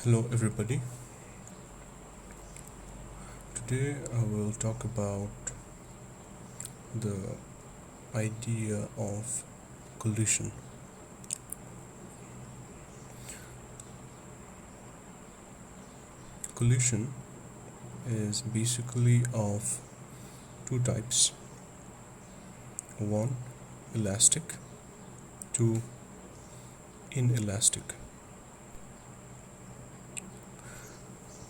Hello, everybody. Today I will talk about the idea of collision. Collision is basically of two types: one, elastic, two, inelastic.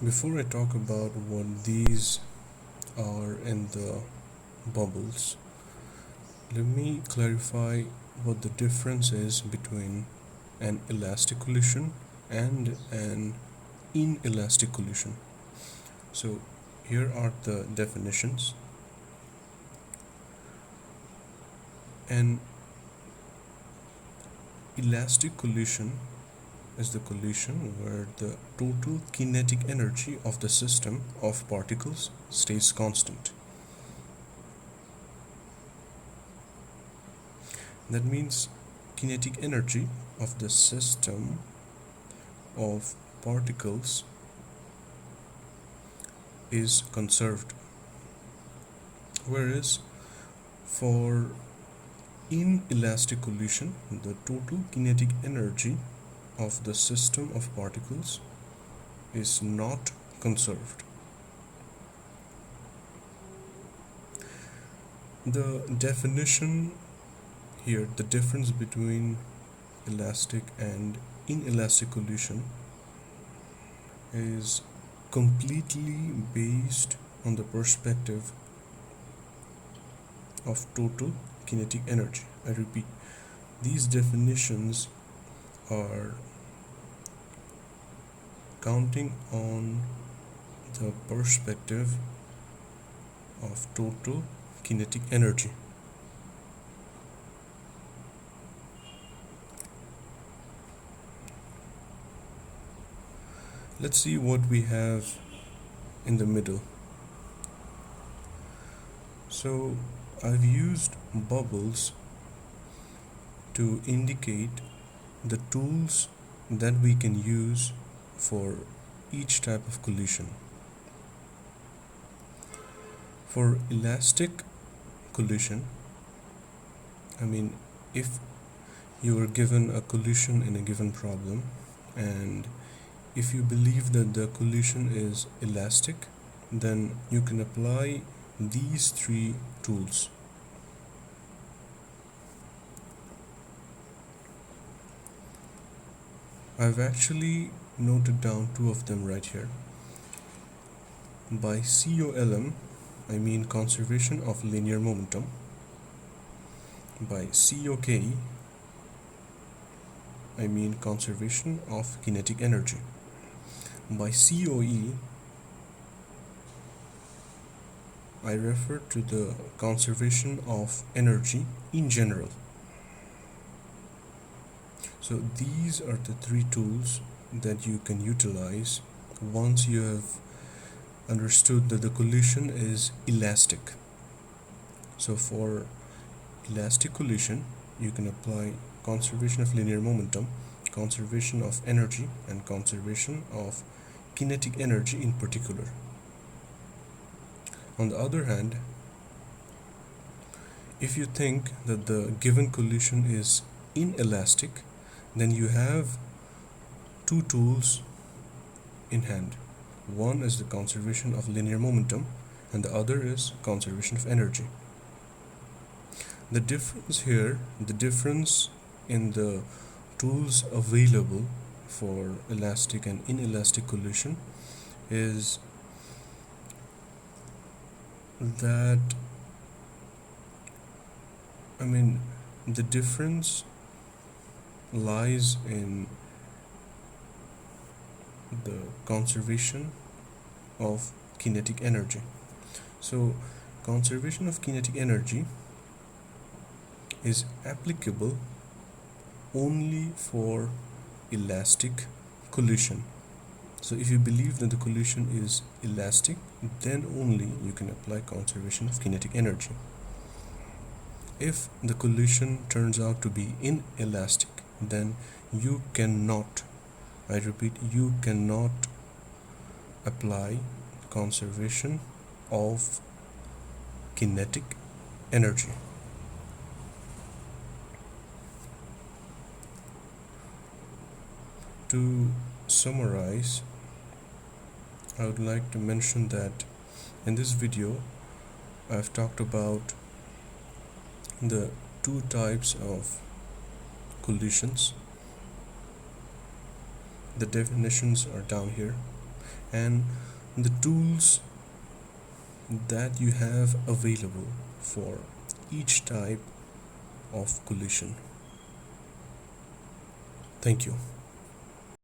Before I talk about what these are in the bubbles, let me clarify what the difference is between an elastic collision and an inelastic collision. So, here are the definitions. An elastic collision is the collision where the total kinetic energy of the system of particles stays constant. That means kinetic energy of the system of particles is conserved. Whereas for inelastic collision, the total kinetic energy of the system of particles is not conserved. The definition here, the difference between elastic and inelastic collision is completely based on the perspective of total kinetic energy. I repeat, these definitions are counting on the perspective of total kinetic energy. Let's see what we have in the middle. So I've used bubbles to indicate the tools that we can use for each type of collision. For elastic collision, if you are given a collision in a given problem, and if you believe that the collision is elastic, then you can apply these three tools. I've actually noted down two of them right here. By COLM, I mean conservation of linear momentum. By COK, I mean conservation of kinetic energy. By COE, I refer to the conservation of energy in general. So these are the three tools that you can utilize once you have understood that the collision is elastic. So for elastic collision, you can apply conservation of linear momentum, conservation of energy, and conservation of kinetic energy in particular. On the other hand, if you think that the given collision is inelastic, then you have two tools in hand. One is the conservation of linear momentum, and the other is conservation of energy. The difference in the tools available for elastic and inelastic collision is that the difference lies in the conservation of kinetic energy. So conservation of kinetic energy is applicable only for elastic collision. So if you believe that the collision is elastic, then only you can apply conservation of kinetic energy. If the collision turns out to be inelastic, then you cannot I repeat, you cannot apply conservation of kinetic energy. To summarize, I would like to mention that in this video I've talked about the two types of collisions. The definitions are down here, and the tools that you have available for each type of collision. Thank you.